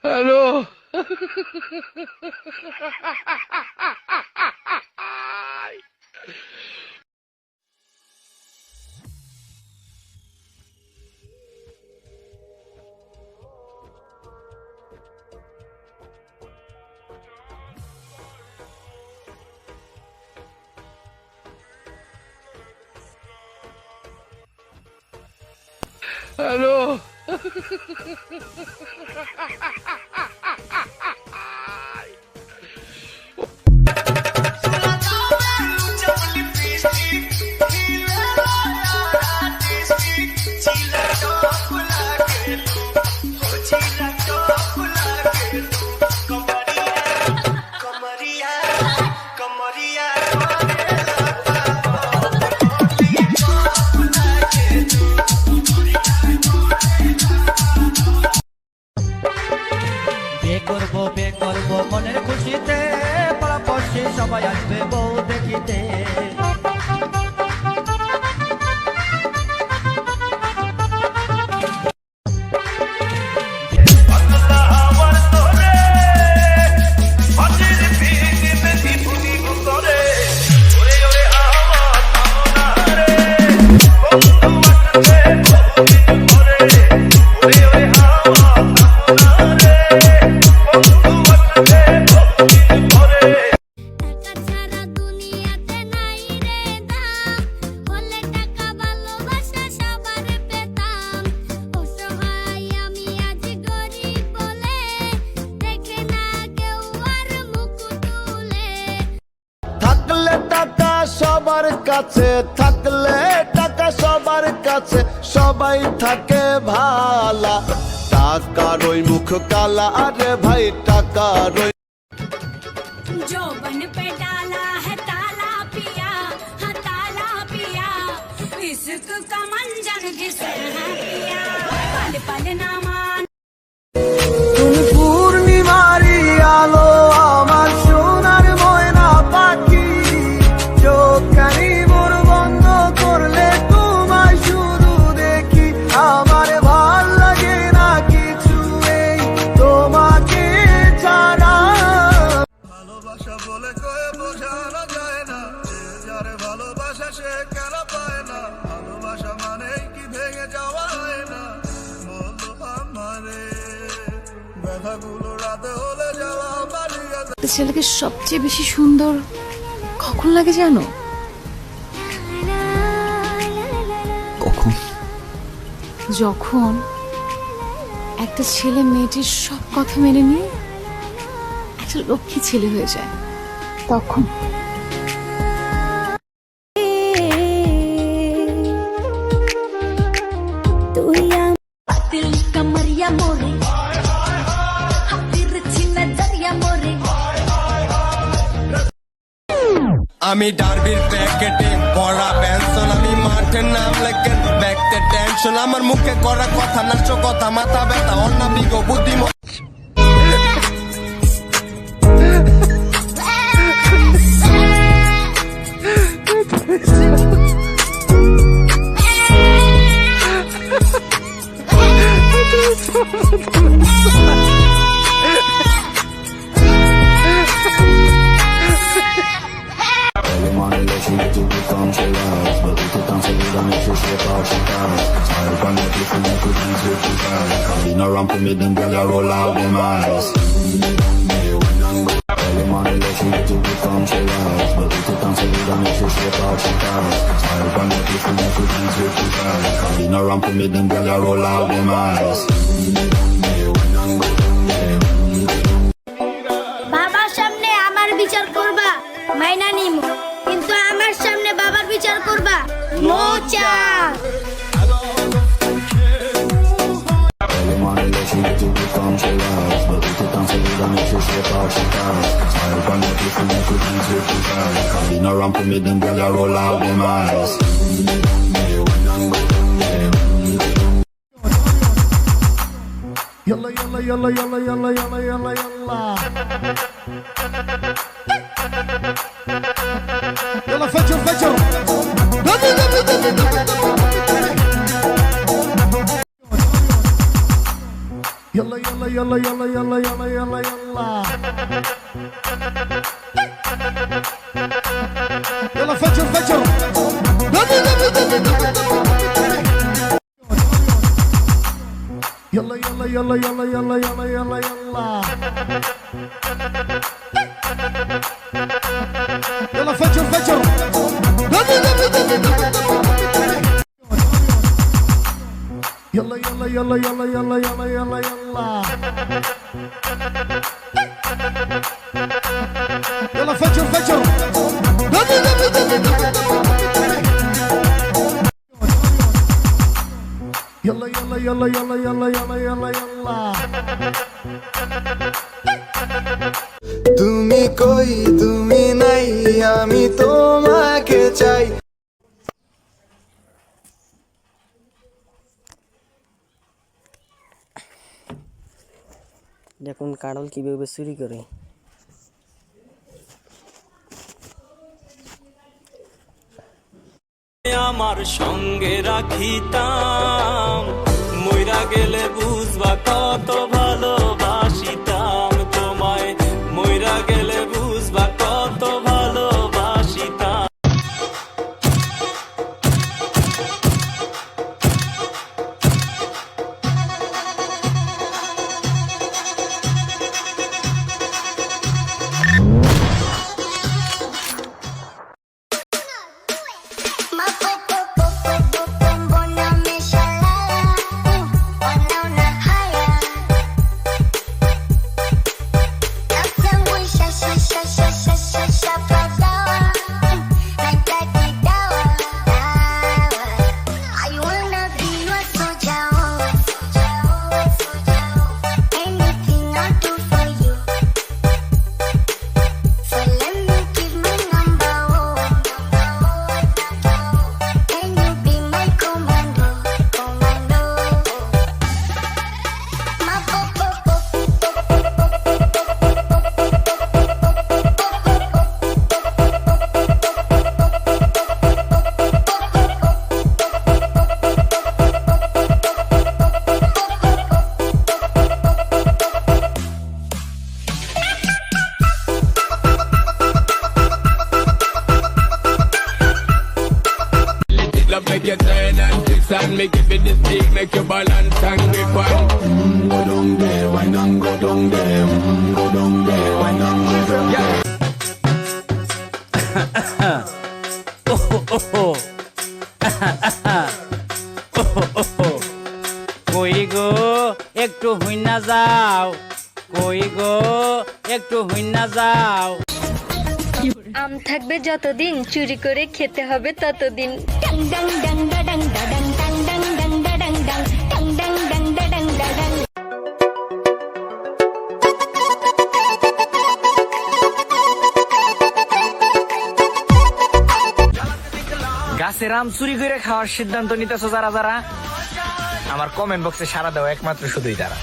Aló. Aló. বে করব মনের খুশিতে পাড়াপড়শি সবাই আসবে বউ দেখিতে। সবার কাছে থাকলে টাকা সবার কাছে সবাই থাকে ভালা, টাকার ওই মুখ কালা আরে ভাই টাকার ওই जोबन पे डाला है ताला पिया, हाँ ताला पिया, इश्क का मंजर घिसे है पिया, पल पल ना मान। পূর্ণিমারি আলো আমার সোনার ময়না পাখি, চোখখানি মোর বন্ধ করলে তোমায় শুধু দেখি, আমার ভাল লাগে না কিছু এই তোমাকে ছাড়া। ভালোবাসা বলে কয়ে বোঝানো যায় না, যারে ভালোবাসা সে কেন পায় না, ভালোবাসা মানেই কি ভেঙে যাওয়া হয় না, বলো আমারে ব্যথাগুলো রাতে হলে যাওয়া বাড়িয়ে। একটা ছেলেকে সবচেয়ে বেশি সুন্দর কখন লাগে জানো? কখন? যখন একটা ছেলে মেয়েটির সব কথা মেনে নিয়ে একটা লক্ষ্মী ছেলে হয়ে যায়, তখন। दिल कमरिया मोरे, तिरछी नजरिया मोरे। আমি ডার্বির প্যাকেটে পড়া পেনশন, আমি মাঠের নাম লেখেন ব্যাগতে টেনশন, আমার মুখে করা কথা নাচ কথা মাথা ব্যথা অন্নাবিগ বুদ্ধিমত। Around for me, then girl, I roll out them eyes. Early morning, let you get to become jealous, but we took time to leave and make you shake out your cars. Smile upon your face and make you dance with your guys. Coming around for me, then girl, I roll out them eyes. বাবার সামনে আমার বিচার করবা মাইনা নিমু, কিন্তু আমার সামনে বাবার বিচার করবা no chance. Early morning, let you get to become jealous, but we took time to leave and make you shake out your cars. Smile upon your face and make you dance with your guys. Coming around for me, then girl, I roll out them eyes. Yalla yalla yalla yalla yalla yalla yalla yalla. Yalla fajr fajr. Yalla yalla Yalla yalla yalla yalla yalla yalla yalla. Yalla fajr fajr. Yalla yalla yalla yalla yalla yalla yalla yalla. Yalla fajr fajr. Yalla yalla yalla yalla yalla yalla yalla yalla. Yalla fajr fajr. Yalla yalla yalla yalla yalla yalla yalla yalla. তুমি কই তুমি নাই আমি তোমাকে চাই দেখুন কাঁড়ল কিভাবে চুরি করে আমার সঙ্গে রাখিতাম মইরা গেলে বুঝবা কত ভালোবাসিতাম তোমায় মইরা গেলে বুঝবা কত ভালোবাসিতাম Love make you turn and twist and make it with the stick, make you balance and grip on. Go down there, why not go down there? Go down there, why not go down there? কই গো একটু হুইনা যাও কই গো একটু হুইনা যাও আম থাকবে যতদিন চুরি করে খেতে হবে ততদিন ডাং ডাং ডাং ডাং ডাং ডাং ডাং ডাং ডাং ডাং ডাং ডাং ডাং ডাং ডাং গাছের আম চুরি করে খাওয়ার সিদ্ধান্ত নিতেছো যারা যারা আমার কমেন্ট বক্সে সাড়া দাও একমাত্র শুধুই তারা